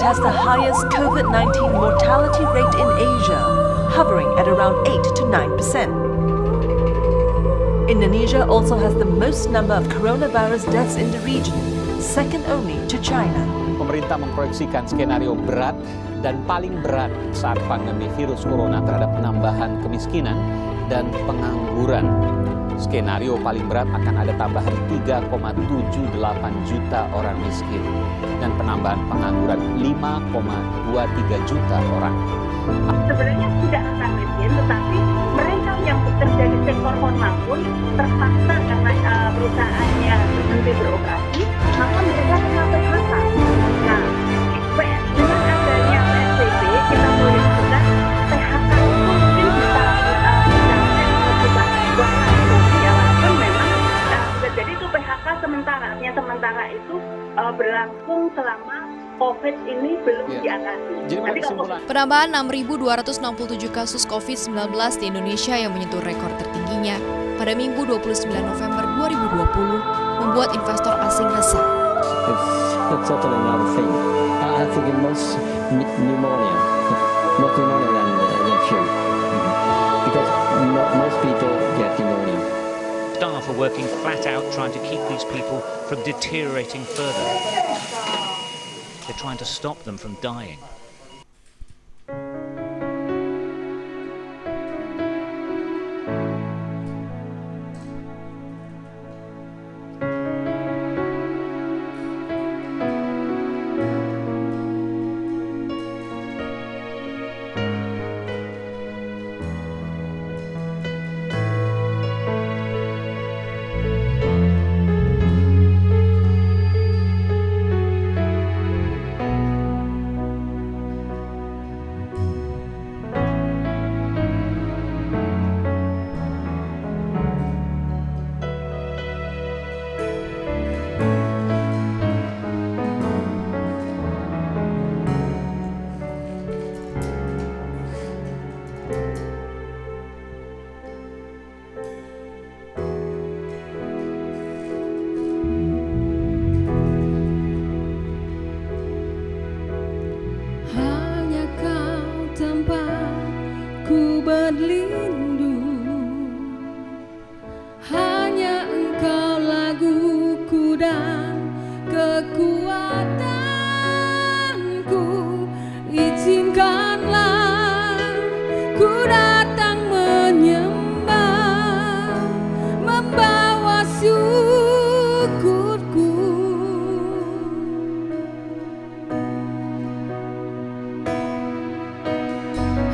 It has the highest COVID-19 mortality rate in Asia, hovering at around 8 to 9%. Indonesia also has the most number of coronavirus deaths in the region, second only to China. Pemerintah memproyeksikan skenario berat dan paling berat saat pandemi virus corona terhadap penambahan kemiskinan dan pengangguran. Skenario paling berat akan ada tambahan 3,78 juta orang miskin dan penambahan pengangguran 5,23 juta orang. Sebenarnya tidak akan miskin, tetapi mereka yang bekerja di sektor formal pun terpaksa karena perusahaannya berhenti beroperasi, maka mereka kena PHK. Nah, dengan adanya PSBB kita boleh sebutkan PHK itu mungkin bisa mencapai sekitar 200 ya, walaupun memang bisa jadi itu PHK sementara, artinya sementara itu berlangsung selama COVID ini belum diatasi. Penambahan 6.267 kasus COVID-19 di Indonesia yang menyentuh rekor tertingginya pada Minggu 29 November 2020 membuat investor asing resah. It's totally another thing. I think most pneumonia than flu, because most people get pneumonia. Staff are working flat out trying to keep these people from deteriorating further. They're trying to stop them from dying. berlindung, hanya Engkau laguku dan kekuatanku. Izinkanlah ku datang menyembah, membawa syukurku.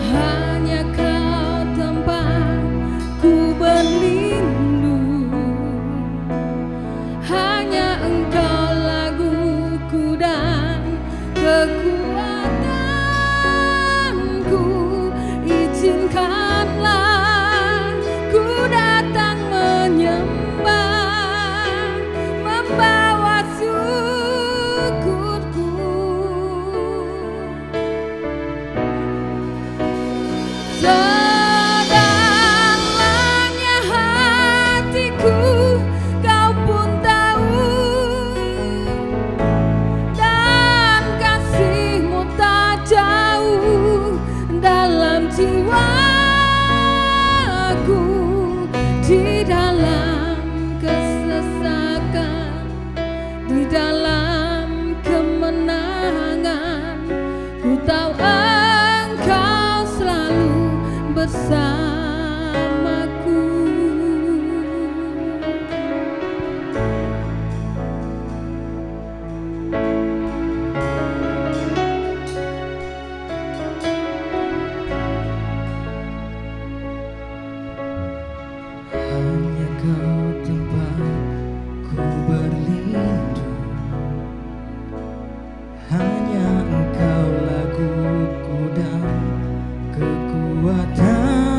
Hanya Kau tempat ku berlindung, hanya Engkau laguku dan kekuatanku. Izinkanlah ku datang menyembah, membawa syukurku. Sedalamnya hatiku Kau pun tahu, dan kasih-Mu tak jauh dalam jiwaku. Di dalam kesesakan, di dalam kemenangan, ku tahu Engkau selalu bersamaku. Hanya Kau tempat ku berlindung, hanya Engkau laguku dan kekuatan.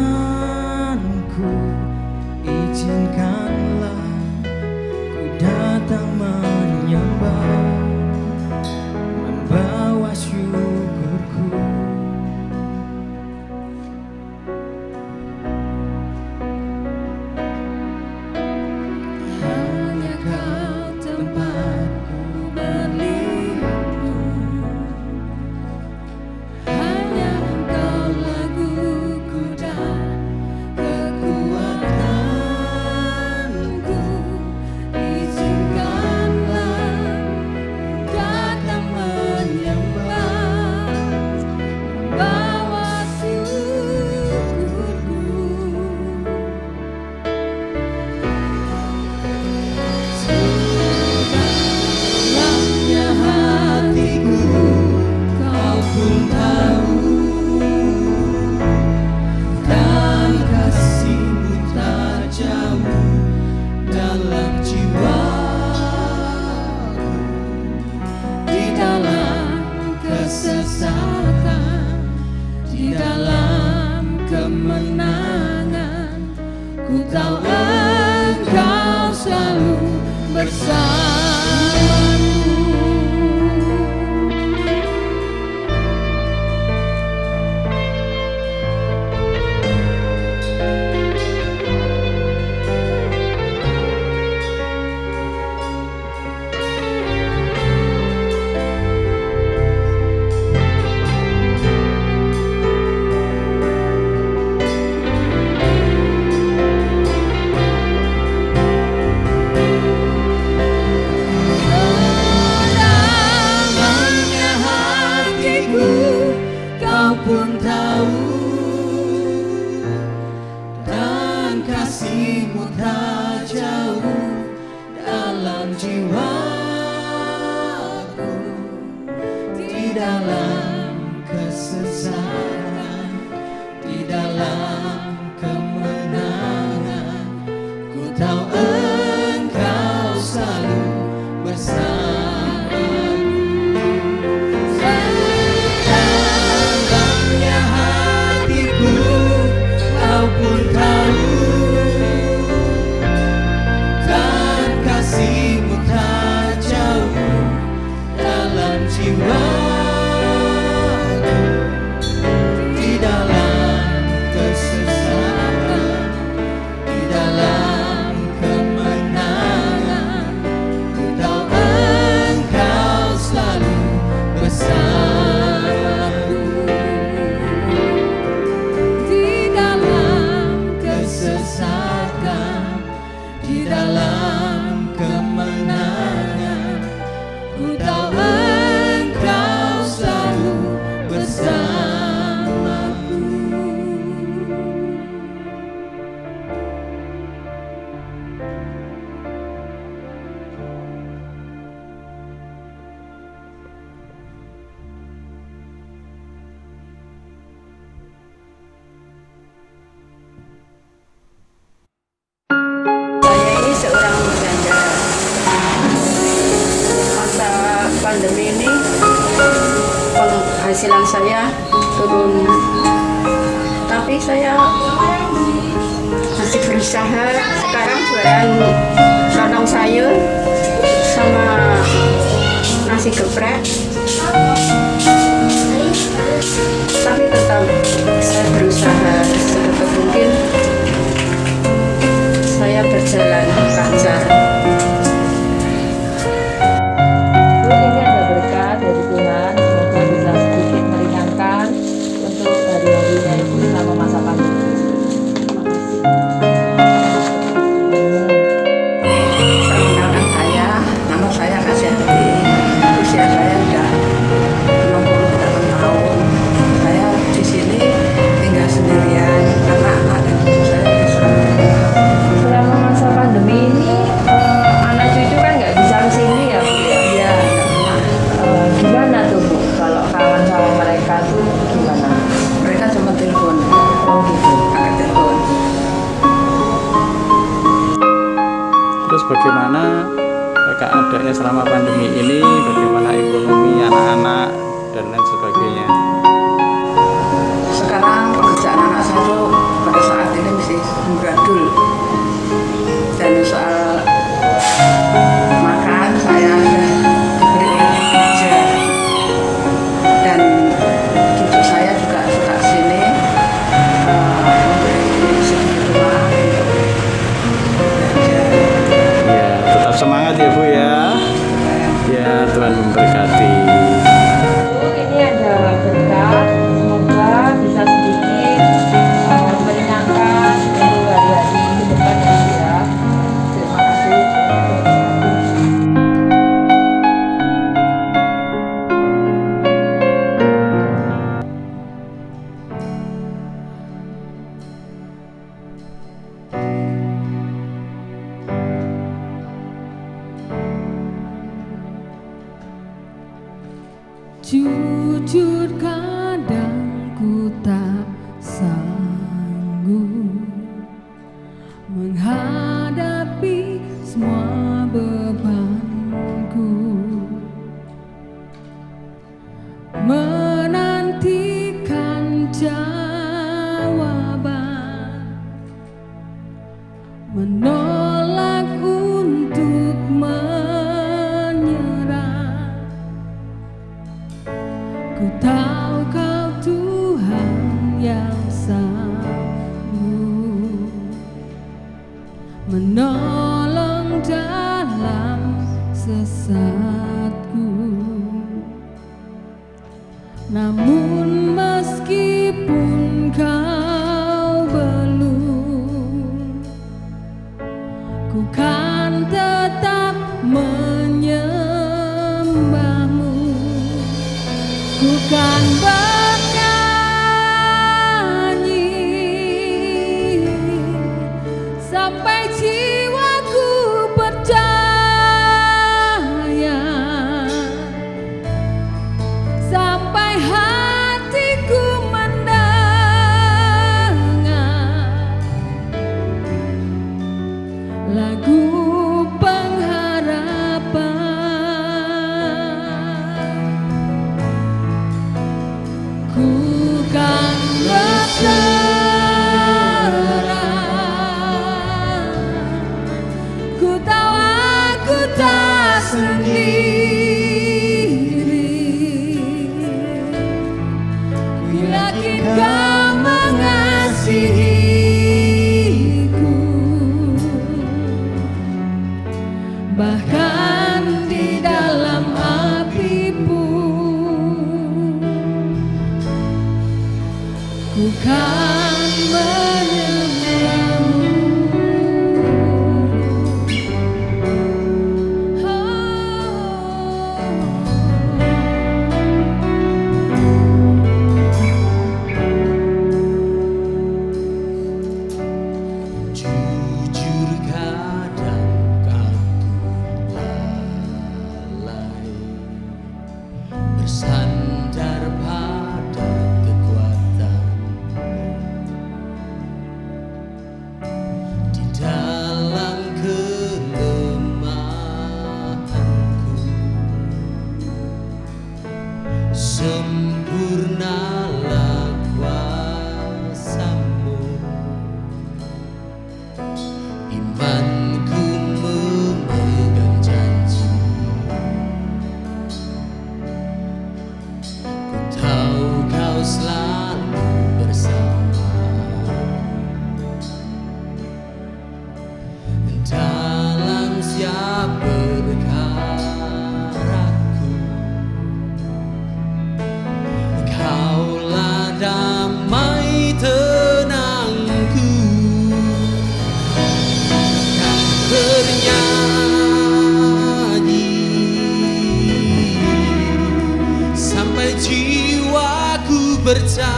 kesesakan, di dalam kemenangan. Ku tahu Engkau selalu bersamaku. Pun tahu, dan kasih-Mu tak jauh dalam jiwaku, di dalam kesesakan, di dalam kemenangan. Ku tahu Engkau selalu bersama. Pun tahu, dan kasih-Mu tak jauh dalam jiwaku, di dalam kesesakan, di dalam kemenangan. Ku tahu Engkau selalu bersamaku, di dalam kemenangan. Ku tahu Engkau selalu bersamaku. Seorang janda. Masa pandemi ini penghasilan saya turun, tapi saya masih berusaha. Sekarang jualan lontong sayur sama nasi geprek, tapi tetap saya berusaha sedapat mungkin. Saya berjalan lancar. Ini ada berkat dari Tuhan, semoga bisa sedikit meringankan untuk hari-harinya itu selama masa pandemi. Terima kasih. Perkenalkan saya, nama saya Kasyati. Usia saya sudah 68 tahun. Saya di sini tinggal sendirian karena anak dan cucu saya di Surabaya. Selama masa pandemi ini anak cucu kan nggak bisa kesini ya Bu ya? Iya, Gimana tuh Bu kalau kangen sama mereka tuh gimana? mereka cuma telepon, Oh gitu. pakai telepon. Terus bagaimana keadaannya selama pandemi ini, bagaimana ekonomi anak-anak dan lain sebagainya? Sekarang pekerjaan anak saya tuh pada saat ini masih amburadul. Dan soal makan saya diberi kerja, dan cucu saya juga suka sini memberi sedikit uang untuk belajar. Ya, tetap semangat ya Bu ya. Ya, Tuhan memberkati. Bu, ini ada berkat, semoga bisa sedikit meringankan untuk hari-hari ke depan ya Bu ya. Terima kasih. Jujur kadang ku tak sanggup menghadapi semua bebanku. Ku tahu Kau Tuhan yang sanggup menolong dalam sesatku. Namun meskipun Kau belum, ku kan tetap menyembahmu. Ku kan bernyanyi sampai jiwaku percaya, sampai hatiku mendengar lagu pengharapan. Ku kan berserah, ku tahu aku tak sendiri. Ku yakin Kau mengasihiku, bahkan di dalam api pun ku kan menyembahmu. Jujur kadang aku lalai, bersandar pada kekuatanmu. Di dalam kelemahanku, sempurnalah kuasa-Mu. Imanku memegang janji, ku tahu Kau selalu bersama. Dalam siap perkaraku, Kaulah damai tenangku. Bernyanyi sampai jiwaku percaya,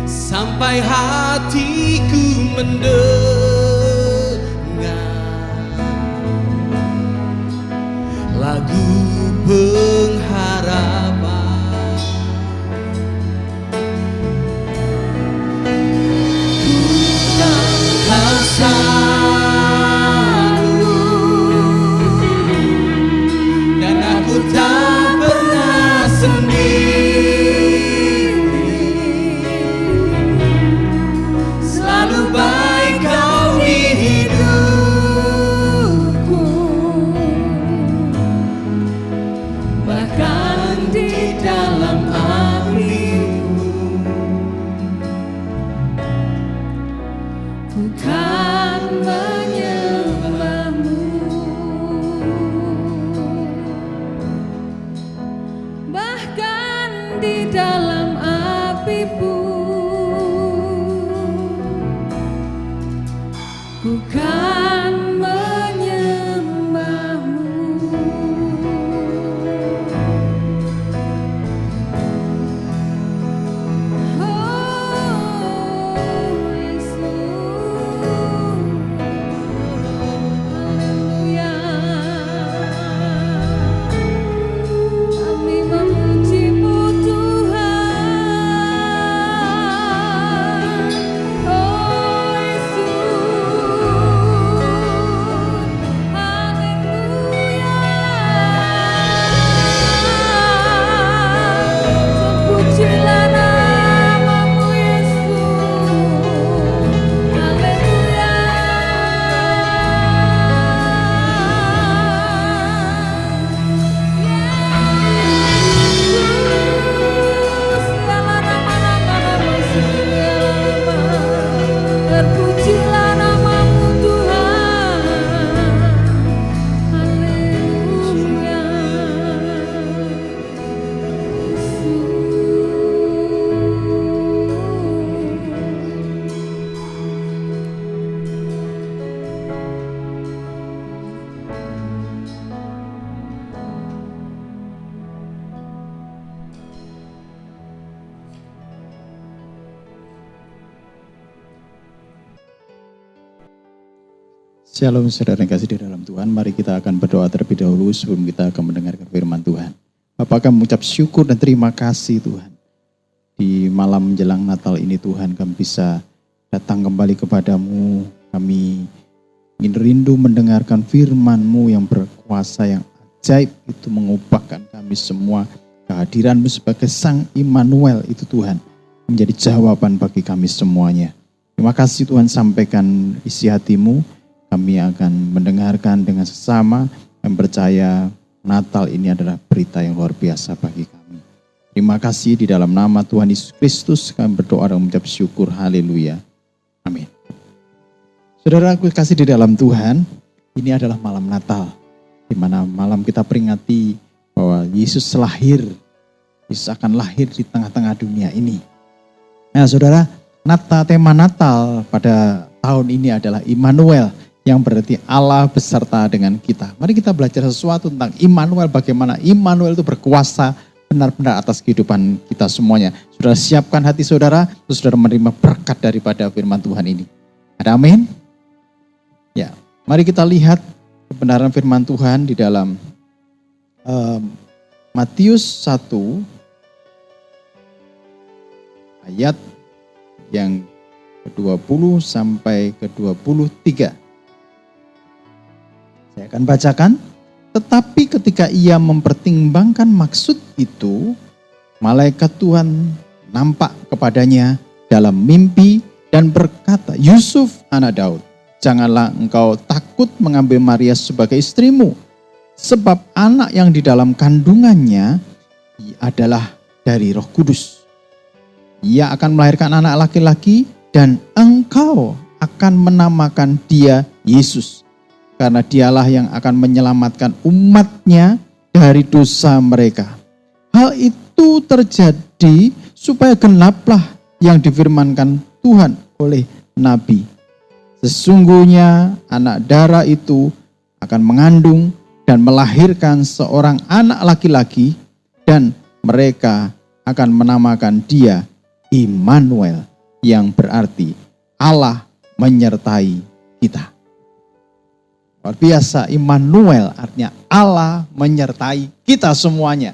sampai hatiku mendengar lagu pengharapan. Kau selalu, dan aku tak pernah sendiri. Selalu baik Kau di hidupku, Shalom saudara yang kasih di dalam Tuhan. Mari kita akan berdoa terlebih dahulu sebelum kita akan mendengarkan firman Tuhan. Bapak, kami mengucap syukur dan terima kasih Tuhan. Di malam menjelang Natal ini Tuhan, kami bisa datang kembali kepadamu. Kami ingin rindu mendengarkan firman-Mu yang berkuasa, yang ajaib itu mengubahkan kami semua. Kehadiran-Mu sebagai Sang Immanuel itu Tuhan menjadi jawaban bagi kami semuanya. Terima kasih Tuhan, sampaikan isi hati-Mu. Kami akan mendengarkan dengan sesama yang percaya Natal ini adalah berita yang luar biasa bagi kami. Terima kasih di dalam nama Tuhan Yesus Kristus kami berdoa dan mengucap syukur. Haleluya. Amin. Saudara aku kasih di dalam Tuhan, ini adalah malam Natal. Di mana malam kita peringati bahwa Yesus lahir. Yesus akan lahir di tengah-tengah dunia ini. Nah saudara, tema Natal pada tahun ini adalah Immanuel, yang berarti Allah beserta dengan kita. Mari kita belajar sesuatu tentang Immanuel, bagaimana Immanuel itu berkuasa benar-benar atas kehidupan kita semuanya. Saudara siapkan hati saudara, terus saudara menerima berkat daripada firman Tuhan ini. Ada amin? Ya, mari kita lihat kebenaran firman Tuhan di dalam Matius 1 ayat yang ke-20 sampai ke-23. Saya akan bacakan. Tetapi ketika ia mempertimbangkan maksud itu, malaikat Tuhan nampak kepadanya dalam mimpi dan berkata, Yusuf anak Daud, janganlah engkau takut mengambil Maria sebagai istrimu, sebab anak yang di dalam kandungannya adalah dari Roh Kudus. Ia akan melahirkan anak laki-laki dan engkau akan menamakan dia Yesus. Karena dialah yang akan menyelamatkan umatnya dari dosa mereka. Hal itu terjadi supaya genaplah yang difirmankan Tuhan oleh Nabi. Sesungguhnya anak darah itu akan mengandung dan melahirkan seorang anak laki-laki dan mereka akan menamakan dia Immanuel, yang berarti Allah menyertai kita. Luar biasa, Immanuel artinya Allah menyertai kita semuanya.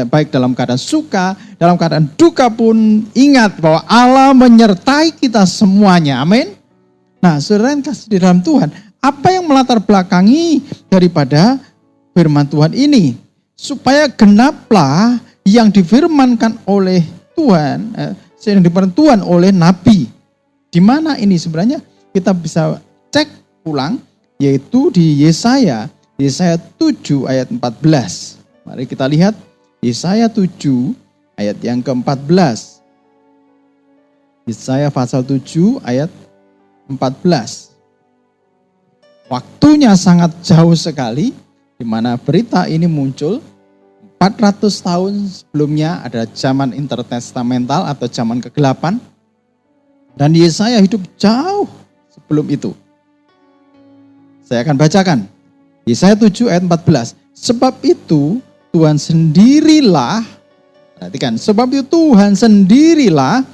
Baik dalam keadaan suka, dalam keadaan duka pun ingat bahwa Allah menyertai kita semuanya. Amin. Nah, saudara yang kasih di dalam Tuhan, apa yang melatar belakangi daripada firman Tuhan ini? Supaya genaplah yang difirmankan oleh Tuhan, yang difirmankan Tuhan oleh Nabi. Di mana ini sebenarnya kita bisa cek ulang, yaitu di Yesaya 7 ayat 14. Mari kita lihat Yesaya 7 ayat yang ke-14. Yesaya pasal 7 ayat 14. Waktunya sangat jauh sekali, di mana berita ini muncul 400 tahun sebelumnya, ada zaman intertestamental atau zaman kegelapan. Dan Yesaya hidup jauh sebelum itu. Saya akan bacakan. Yesaya 7 ayat 14. Sebab itu Tuhan sendirilah, perhatikan, sebab itu Tuhan sendirilah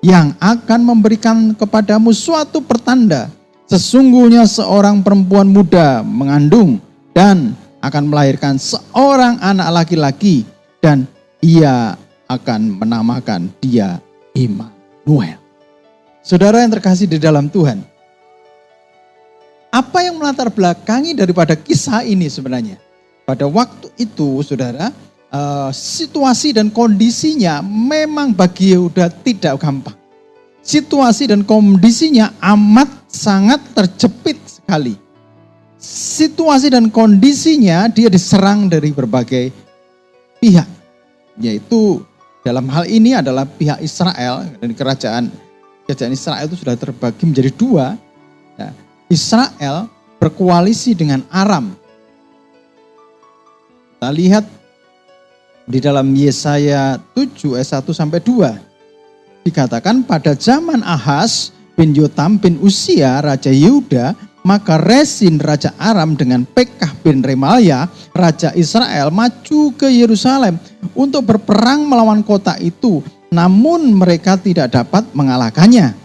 yang akan memberikan kepadamu suatu pertanda. Sesungguhnya seorang perempuan muda mengandung dan akan melahirkan seorang anak laki-laki dan ia akan menamakan dia Immanuel. Saudara yang terkasih di dalam Tuhan, apa yang melatar belakangi daripada kisah ini sebenarnya? Pada waktu itu, saudara, situasi dan kondisinya memang bagi Yehuda tidak gampang. Situasi dan kondisinya amat sangat terjepit sekali. Situasi dan kondisinya dia diserang dari berbagai pihak. Yaitu dalam hal ini adalah pihak Israel, dan kerajaan Israel itu sudah terbagi menjadi dua. Nah, Israel berkoalisi dengan Aram. Kita lihat di dalam Yesaya 7 ayat 1 sampai 2. Dikatakan pada zaman Ahaz bin Yotam bin Usia Raja Yehuda, maka Resin Raja Aram dengan Pekah bin Remalia Raja Israel maju ke Yerusalem untuk berperang melawan kota itu. Namun mereka tidak dapat mengalahkannya.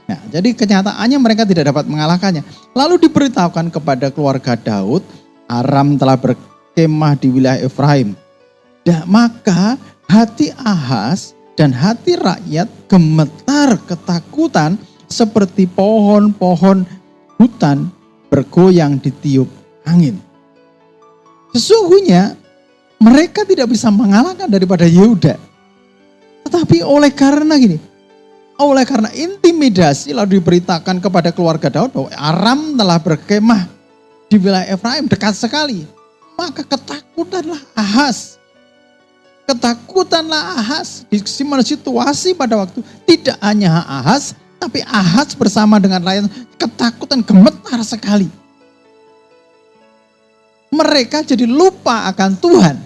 Nah, jadi kenyataannya mereka tidak dapat mengalahkannya. Lalu diberitahukan kepada keluarga Daud, Aram telah berkemah di wilayah Efraim. Dan maka hati Ahaz dan hati rakyat gemetar ketakutan seperti pohon-pohon hutan bergoyang ditiup angin. Sesungguhnya mereka tidak bisa mengalahkan daripada Yehuda. Tetapi oleh karena intimidasi lalu diberitakan kepada keluarga Daud bahwa Aram telah berkemah di wilayah Efraim, dekat sekali. Maka ketakutanlah Ahaz. Di situasi pada waktu tidak hanya Ahaz, tapi Ahaz bersama dengan rakyat ketakutan gemetar sekali. Mereka jadi lupa akan Tuhan.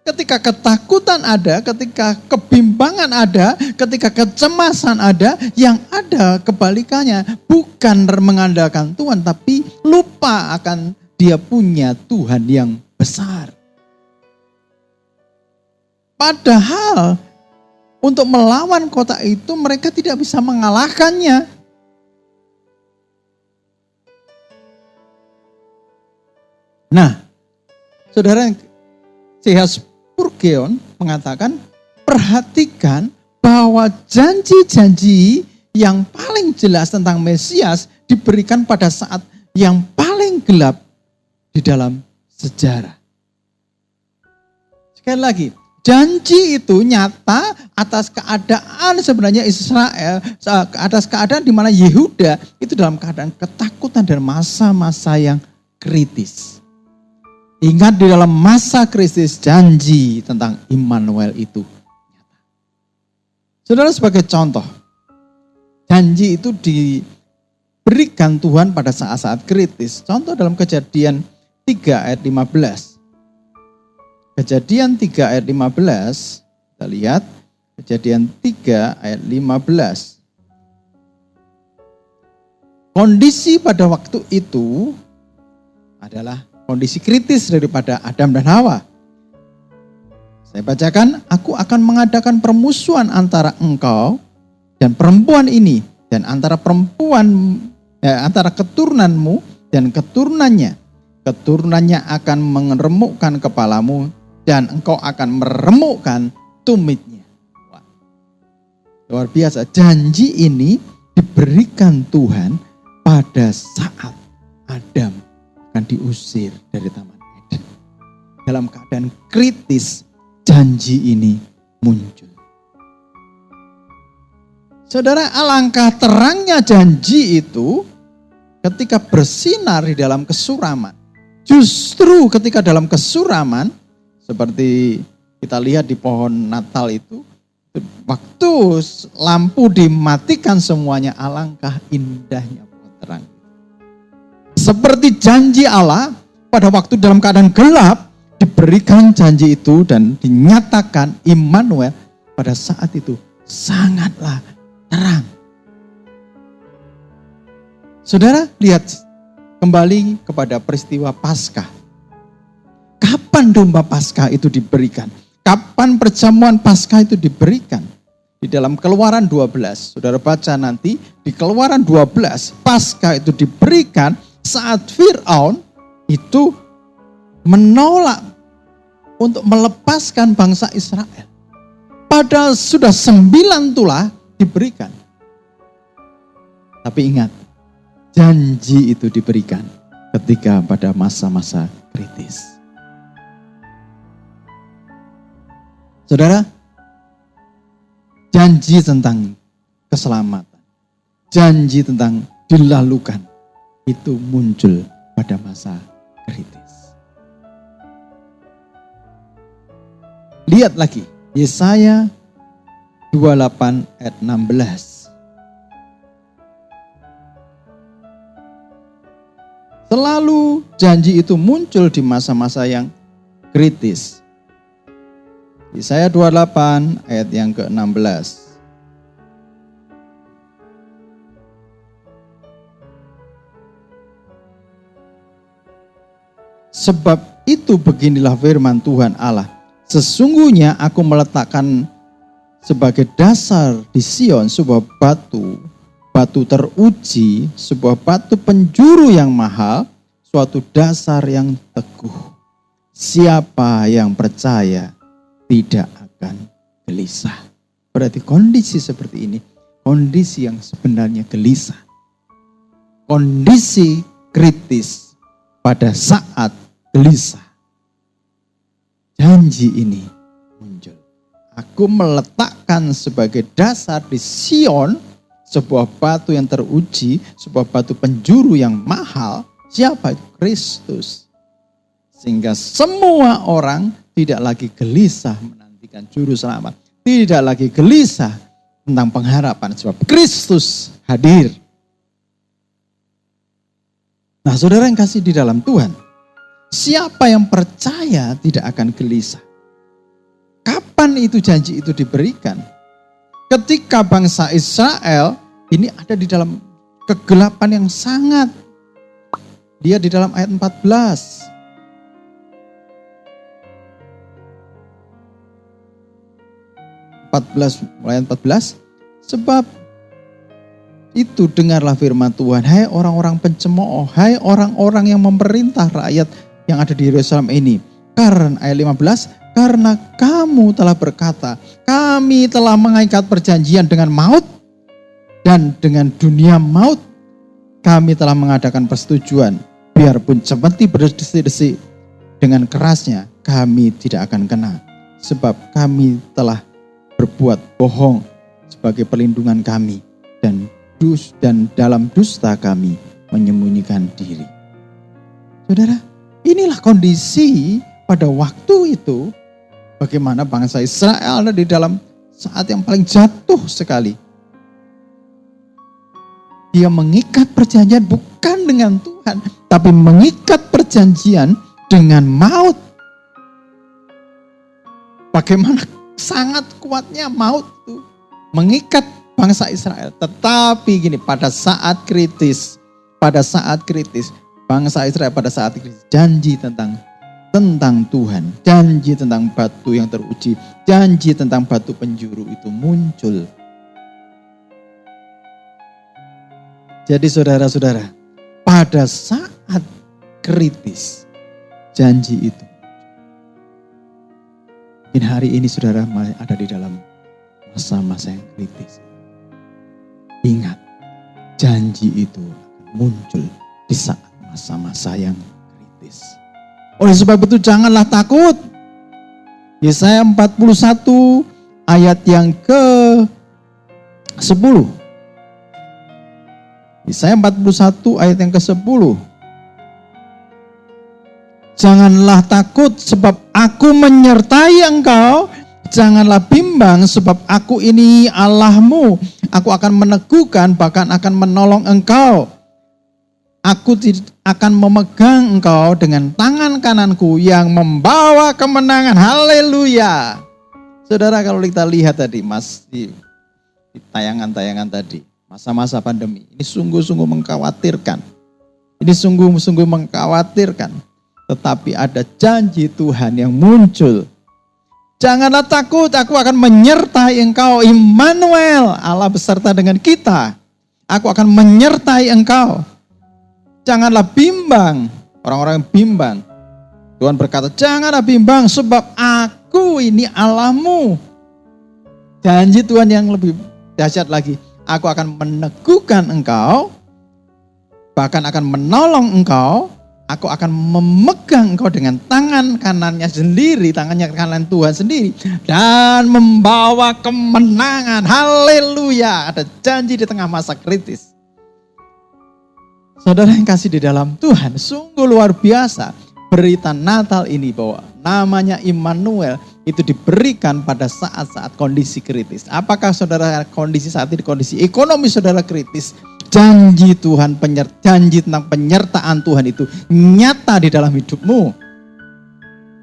Ketika ketakutan ada, ketika kebimbangan ada, ketika kecemasan ada, yang ada kebalikannya bukan mengandalkan Tuhan, tapi lupa akan dia punya Tuhan yang besar. Padahal untuk melawan kota itu mereka tidak bisa mengalahkannya. Nah, saudara, C.H. Spurgeon mengatakan, perhatikan bahwa janji-janji yang paling jelas tentang Mesias diberikan pada saat yang paling gelap di dalam sejarah. Sekali lagi, janji itu nyata atas keadaan sebenarnya Israel, atas keadaan di mana Yehuda itu dalam keadaan ketakutan dan masa-masa yang kritis. Ingat, di dalam masa krisis janji tentang Immanuel itu nyata. Saudara, sebagai contoh, janji itu diberikan Tuhan pada saat-saat kritis. Contoh dalam Kejadian 3 ayat 15. Kejadian 3 ayat 15, kita lihat Kejadian 3 ayat 15. Kondisi pada waktu itu adalah kondisi kritis daripada Adam dan Hawa. Saya bacakan, aku akan mengadakan permusuhan antara engkau dan perempuan ini, dan antara antara keturunanmu dan keturunannya. Keturunannya akan mengeremukkan kepalamu dan engkau akan meremukkan tumitnya. Wah, luar biasa. Janji ini diberikan Tuhan pada saat Adam akan diusir dari Taman Eden. Dalam keadaan kritis, janji ini muncul. Saudara, alangkah terangnya janji itu ketika bersinar di dalam kesuraman. Justru ketika dalam kesuraman, seperti kita lihat di pohon Natal itu, waktu lampu dimatikan semuanya, alangkah indahnya pohon terang. Seperti janji Allah pada waktu dalam keadaan gelap, diberikan janji itu dan dinyatakan Immanuel pada saat itu sangatlah terang. Saudara, lihat kembali kepada peristiwa Paskah. Kapan domba Paskah itu diberikan? Kapan perjamuan Paskah itu diberikan? Di dalam Keluaran 12, saudara baca nanti, di Keluaran 12, Paskah itu diberikan saat Fir'aun itu menolak untuk melepaskan bangsa Israel. Padahal sudah 9 tulah diberikan. Tapi ingat, janji itu diberikan ketika pada masa-masa kritis. Saudara, janji tentang keselamatan, janji tentang dilalukan, itu muncul pada masa kritis. Lihat lagi, Yesaya 28 ayat 16. Selalu janji itu muncul di masa-masa yang kritis. Yesaya 28 ayat yang ke-16. Sebab itu beginilah firman Tuhan Allah. Sesungguhnya aku meletakkan sebagai dasar di Sion sebuah batu batu teruji, sebuah batu penjuru yang mahal, suatu dasar yang teguh. Siapa yang percaya tidak akan gelisah. Berarti kondisi seperti ini, kondisi yang sebenarnya gelisah. Kondisi kritis pada saat gelisah. Janji ini muncul. Aku meletakkan sebagai dasar di Sion sebuah batu yang teruji, sebuah batu penjuru yang mahal. Siapa? Kristus. Sehingga semua orang tidak lagi gelisah menantikan juru selamat. Tidak lagi gelisah tentang pengharapan sebab Kristus hadir. Nah, saudara yang kasih di dalam Tuhan, siapa yang percaya tidak akan gelisah? Kapan itu janji itu diberikan? Ketika bangsa Israel ini ada di dalam kegelapan yang sangat. Dia di dalam ayat 14. Mulai 14. Sebab itu dengarlah firman Tuhan, hai orang-orang pencemooh, hai orang-orang yang memerintah rakyat yang ada di Yerusalem ini. Karena ayat 15, karena kamu telah berkata, kami telah mengikat perjanjian dengan maut dan dengan dunia maut. Kami telah mengadakan persetujuan, biarpun seperti berdesik-desik dengan kerasnya, kami tidak akan kena. Sebab kami telah berbuat bohong sebagai perlindungan kami dan dalam dusta kami menyembunyikan diri. Saudara, inilah kondisi pada waktu itu bagaimana bangsa Israel ada di dalam saat yang paling jatuh sekali. Dia mengikat perjanjian bukan dengan Tuhan, tapi mengikat perjanjian dengan maut. Bagaimana sangat kuatnya maut itu mengikat bangsa Israel. Tetapi gini, pada saat kritis, bangsa Israel pada saat kritis janji tentang Tuhan, janji tentang batu yang teruji, janji tentang batu penjuru itu muncul. Jadi saudara-saudara, pada saat kritis janji itu. Mungkin hari ini saudara ada di dalam masa-masa yang kritis. Ingat, janji itu akan muncul di saat masa-masa yang kritis. Oleh sebab itu janganlah takut. Yesaya 41 ayat yang ke-10. Yesaya 41 ayat yang ke-10. Janganlah takut sebab aku menyertai engkau. Janganlah bimbang sebab aku ini Allahmu. Aku akan meneguhkan, bahkan akan menolong engkau. Aku akan memegang engkau dengan tangan kananku yang membawa kemenangan. Haleluya. Saudara, kalau kita lihat tadi Mas di tayangan-tayangan tadi, masa-masa pandemi, ini sungguh-sungguh mengkhawatirkan. Ini sungguh-sungguh mengkhawatirkan. Tetapi ada janji Tuhan yang muncul. Janganlah takut, aku akan menyertai engkau. Immanuel, Allah beserta dengan kita. Aku akan menyertai engkau. Janganlah bimbang. Orang-orang yang bimbang. Tuhan berkata, janganlah bimbang sebab aku ini Allahmu. Janji Tuhan yang lebih dahsyat lagi. Aku akan meneguhkan engkau. Bahkan akan menolong engkau. Aku akan memegang engkau dengan tangan kanannya sendiri, tangannya kanan Tuhan sendiri, dan membawa kemenangan. Haleluya. Ada janji di tengah masa kritis. Saudara yang kasih di dalam Tuhan, sungguh luar biasa berita Natal ini bahwa namanya Immanuel itu diberikan pada saat-saat kondisi kritis. Apakah saudara kondisi saat ini, kondisi ekonomi saudara kritis? Janji Tuhan, janji tentang penyertaan Tuhan itu nyata di dalam hidupmu.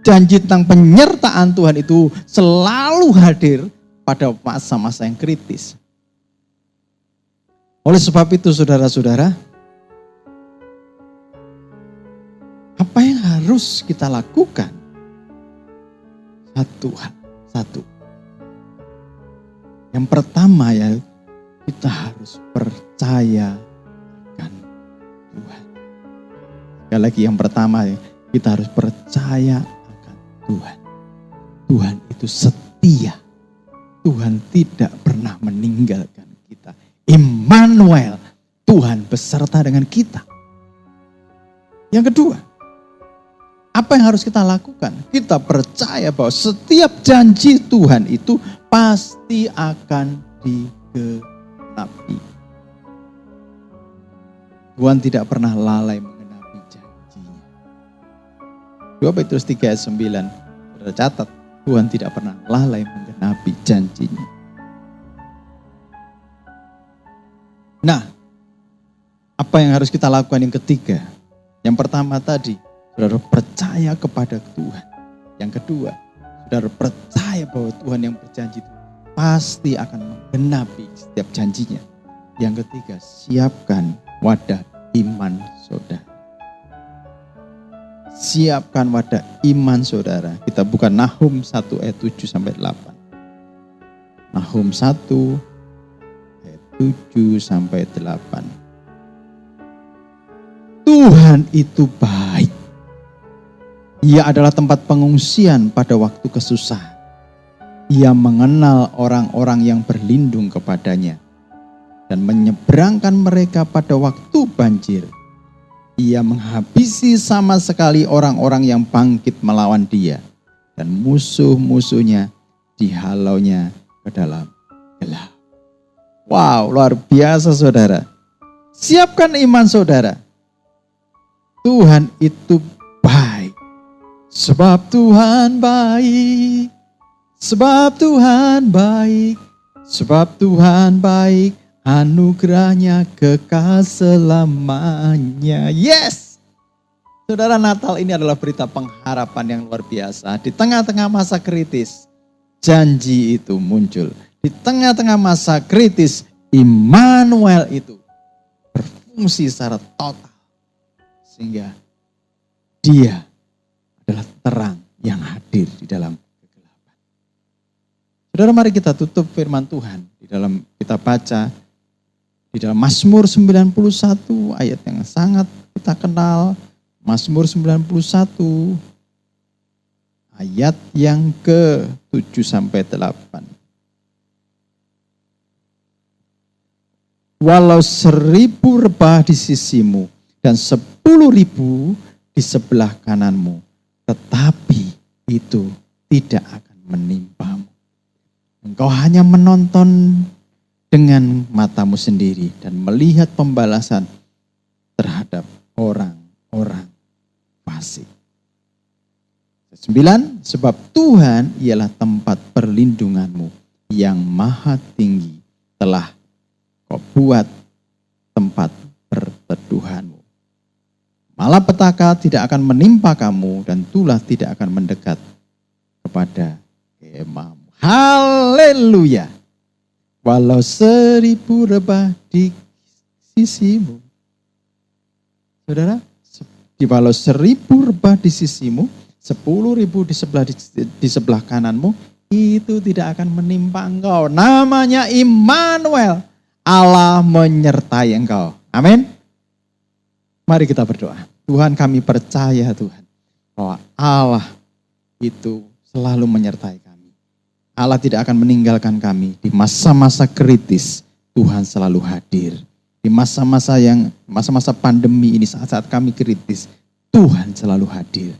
Janji tentang penyertaan Tuhan itu selalu hadir pada masa-masa yang kritis. Oleh sebab itu saudara-saudara, apa yang harus kita lakukan? Satu. Yang pertama ya, kita harus percaya akan Tuhan. Sekali lagi yang pertama, kita harus percaya akan Tuhan. Tuhan itu setia. Tuhan tidak pernah meninggalkan kita. Immanuel, Tuhan beserta dengan kita. Yang kedua, apa yang harus kita lakukan? Kita percaya bahwa setiap janji Tuhan itu pasti akan digenapi. Tuhan tidak pernah lalai menggenapi janjinya. 2 Petrus 3 ayat 9, saudara catat, Tuhan tidak pernah lalai menggenapi janjinya. Nah, apa yang harus kita lakukan yang ketiga? Yang pertama tadi, saudara percaya kepada Tuhan. Yang kedua, saudara percaya bahwa Tuhan yang berjanji itu pasti akan menggenapi setiap janjinya. Yang ketiga, siapkan wadah iman saudara. Siapkan wadah iman saudara. Kita buka Nahum 1 ayat 7 sampai 8. Nahum 1 ayat 7 sampai 8. Tuhan itu baik. Ia adalah tempat pengungsian pada waktu kesusahan. Ia mengenal orang-orang yang berlindung kepadanya dan menyeberangkan mereka pada waktu banjir. Ia menghabisi sama sekali orang-orang yang bangkit melawan dia, dan musuh-musuhnya dihalaunya ke dalam gelap. Wow, luar biasa saudara. Siapkan iman saudara. Tuhan itu baik. Sebab Tuhan baik. Sebab Tuhan baik. Sebab Tuhan baik. Anugerahnya kekal selamanya. Yes! Saudara, Natal ini adalah berita pengharapan yang luar biasa. Di tengah-tengah masa kritis, janji itu muncul. Di tengah-tengah masa kritis, Immanuel itu berfungsi secara total. Sehingga dia adalah terang yang hadir di dalam kegelapan. Saudara, mari kita tutup firman Tuhan. Di dalam kita baca di dalam Mazmur 91 ayat yang sangat kita kenal. Mazmur 91 ayat yang ke-7 sampai 8. Walau 1.000 rebah di sisimu dan 10.000 di sebelah kananmu, tetapi itu tidak akan menimpamu. Engkau hanya menonton dengan matamu sendiri dan melihat pembalasan terhadap orang-orang fasik. 9. Sebab Tuhan ialah tempat perlindunganmu yang maha tinggi, telah kau buat tempat berteduhanmu. Malapetaka tidak akan menimpa kamu dan tulah tidak akan mendekat kepada kemahmu. Haleluya. Walau 1.000 rebah di sisimu. Saudara, walau 1.000 rebah di sisimu, 10.000 di sebelah kananmu, itu tidak akan menimpa engkau. Namanya Immanuel. Allah menyertai engkau. Amin. Mari kita berdoa. Tuhan, kami percaya Tuhan bahwa Allah itu selalu menyertai kami. Allah tidak akan meninggalkan kami. Di masa-masa kritis, Tuhan selalu hadir. Di masa-masa pandemi ini, saat-saat kami kritis, Tuhan selalu hadir.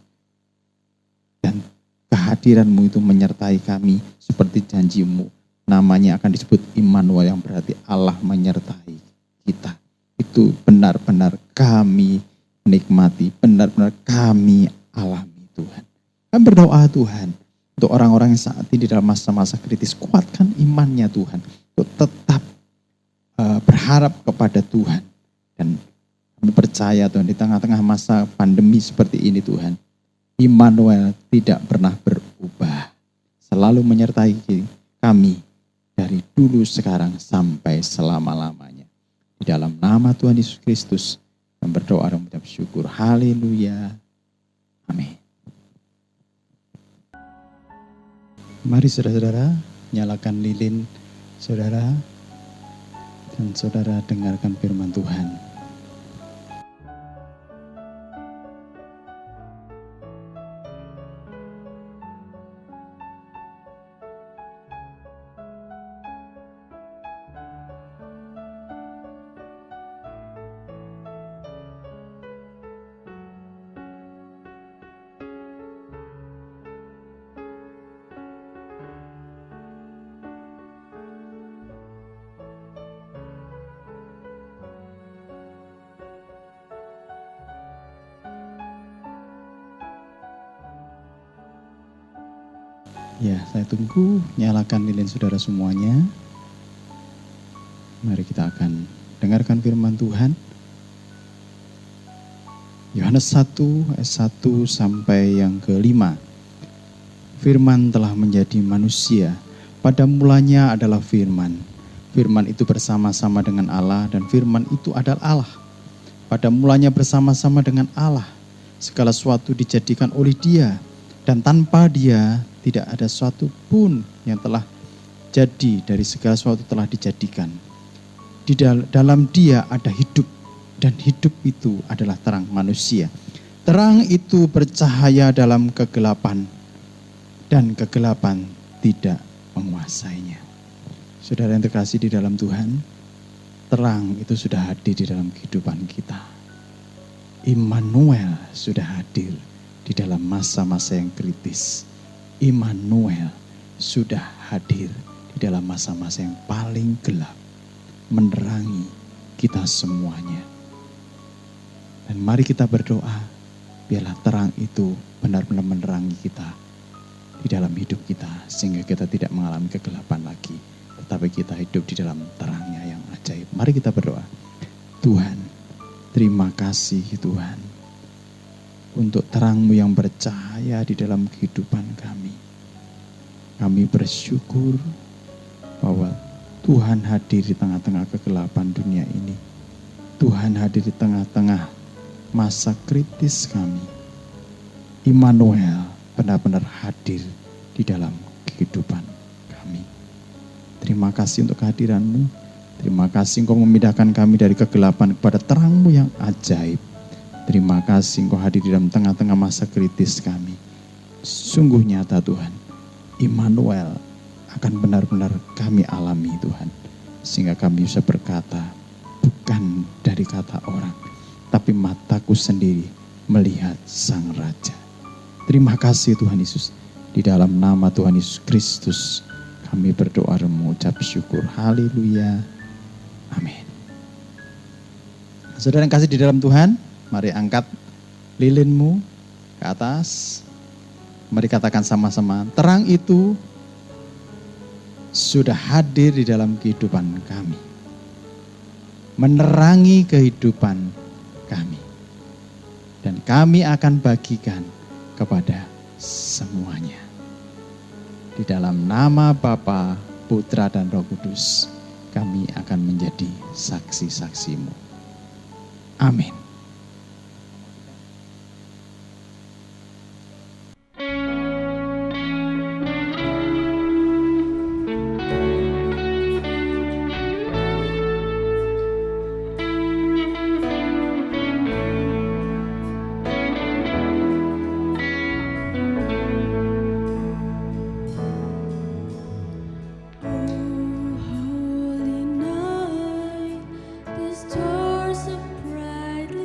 Dan kehadiran-Mu itu menyertai kami seperti janji-Mu. Namanya akan disebut Immanuel, yang berarti Allah menyertai kita. Itu benar-benar kami nikmati, benar-benar kami alami Tuhan. Kami berdoa Tuhan, untuk orang-orang yang saat ini dalam masa-masa kritis, kuatkan imannya Tuhan. Untuk tetap berharap kepada Tuhan. Dan kami percaya Tuhan, di tengah-tengah masa pandemi seperti ini Tuhan, Immanuel tidak pernah berubah. Selalu menyertai kami dari dulu, sekarang, sampai selama-lamanya. Di dalam nama Tuhan Yesus Kristus, kami berdoa dan mengucap syukur. Haleluya. Amin. Mari saudara-saudara, nyalakan lilin saudara. Dan saudara dengarkan firman Tuhan. Ya, saya tunggu, nyalakan lilin saudara semuanya. Mari kita akan dengarkan firman Tuhan. Yohanes 1 ayat 1 sampai yang ke-5. Firman telah menjadi manusia. Pada mulanya adalah firman. Firman itu bersama-sama dengan Allah dan firman itu adalah Allah. Pada mulanya bersama-sama dengan Allah. Segala sesuatu dijadikan oleh Dia dan tanpa Dia tidak ada sesuatu pun yang telah jadi, dari segala sesuatu telah dijadikan. Di dalam Dia ada hidup, dan hidup itu adalah terang manusia. Terang itu bercahaya dalam kegelapan, dan kegelapan tidak menguasainya. Saudara yang terkasih di dalam Tuhan, terang itu sudah hadir di dalam kehidupan kita. Immanuel sudah hadir di dalam masa-masa yang kritis. Immanuel sudah hadir di dalam masa-masa yang paling gelap, menerangi kita semuanya. Dan mari kita berdoa, biarlah terang itu benar-benar menerangi kita di dalam hidup kita, sehingga kita tidak mengalami kegelapan lagi, tetapi kita hidup di dalam terangnya yang ajaib. Mari kita berdoa. Tuhan, terima kasih Tuhan, untuk terang-Mu yang bercahaya di dalam kehidupan kami. Kami bersyukur bahwa Tuhan hadir di tengah-tengah kegelapan dunia ini. Tuhan hadir di tengah-tengah masa kritis kami. Immanuel benar-benar hadir di dalam kehidupan kami. Terima kasih untuk kehadiran-Mu. Terima kasih Engkau memindahkan kami dari kegelapan kepada terang-Mu yang ajaib. Terima kasih Engkau hadir di dalam tengah-tengah masa kritis kami. Sungguh nyata Tuhan, Immanuel akan benar-benar kami alami Tuhan. Sehingga kami bisa berkata, bukan dari kata orang, tapi mataku sendiri melihat Sang Raja. Terima kasih Tuhan Yesus. Di dalam nama Tuhan Yesus Kristus kami berdoa dan mengucap syukur. Haleluya. Amin. Saudara yang kasih di dalam Tuhan, mari angkat lilinmu ke atas. Mari katakan sama-sama, terang itu sudah hadir di dalam kehidupan kami. Menerangi kehidupan kami. Dan kami akan bagikan kepada semuanya. Di dalam nama Bapa, Putra dan Roh Kudus, kami akan menjadi saksi-saksi-Mu. Amin. Holy night, the stars are bright.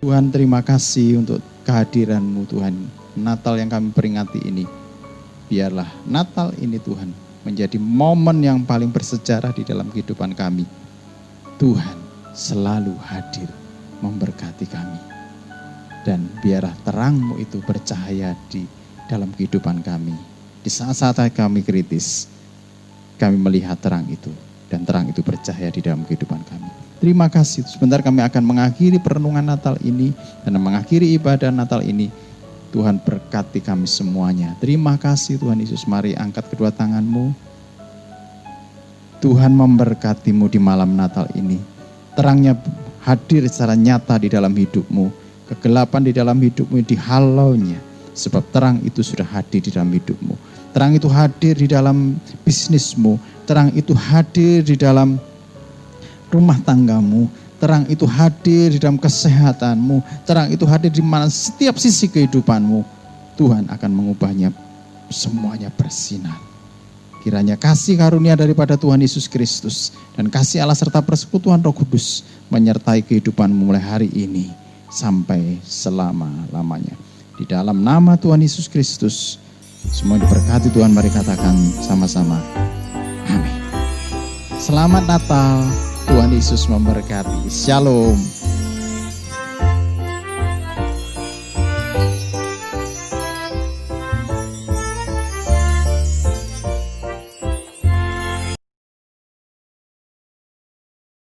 Tuhan, terima kasih untuk kehadiran-Mu Tuhan. Natal yang kami peringati ini, biarlah Natal ini Tuhan menjadi momen yang paling bersejarah di dalam kehidupan kami. Tuhan selalu hadir memberkati kami. Dan biarlah terang-Mu itu bercahaya di dalam kehidupan kami. Di saat-saat kami kritis, kami melihat terang itu. Dan terang itu bercahaya di dalam kehidupan kami. Terima kasih. Sebentar kami akan mengakhiri perenungan Natal ini dan mengakhiri ibadah Natal ini. Tuhan berkati kami semuanya. Terima kasih Tuhan Yesus. Mari angkat kedua tangan-Mu. Tuhan memberkati-Mu di malam Natal ini. Terangnya hadir secara nyata di dalam hidup-Mu. Kegelapan di dalam hidup-Mu dihalaunya. Sebab terang itu sudah hadir di dalam hidup-Mu. Terang itu hadir di dalam bisnis-Mu. Terang itu hadir di dalam rumah tanggamu. Terang itu hadir di dalam kesehatanmu. Terang itu hadir di mana setiap sisi kehidupanmu. Tuhan akan mengubahnya semuanya bersinar. Kiranya kasih karunia daripada Tuhan Yesus Kristus dan kasih Allah serta persekutuan Roh Kudus menyertai kehidupanmu mulai hari ini sampai selama-lamanya. Di dalam nama Tuhan Yesus Kristus, semua diberkati Tuhan. Mari katakan sama-sama. Amin. Selamat Natal. Tuhan Yesus memberkati. Shalom.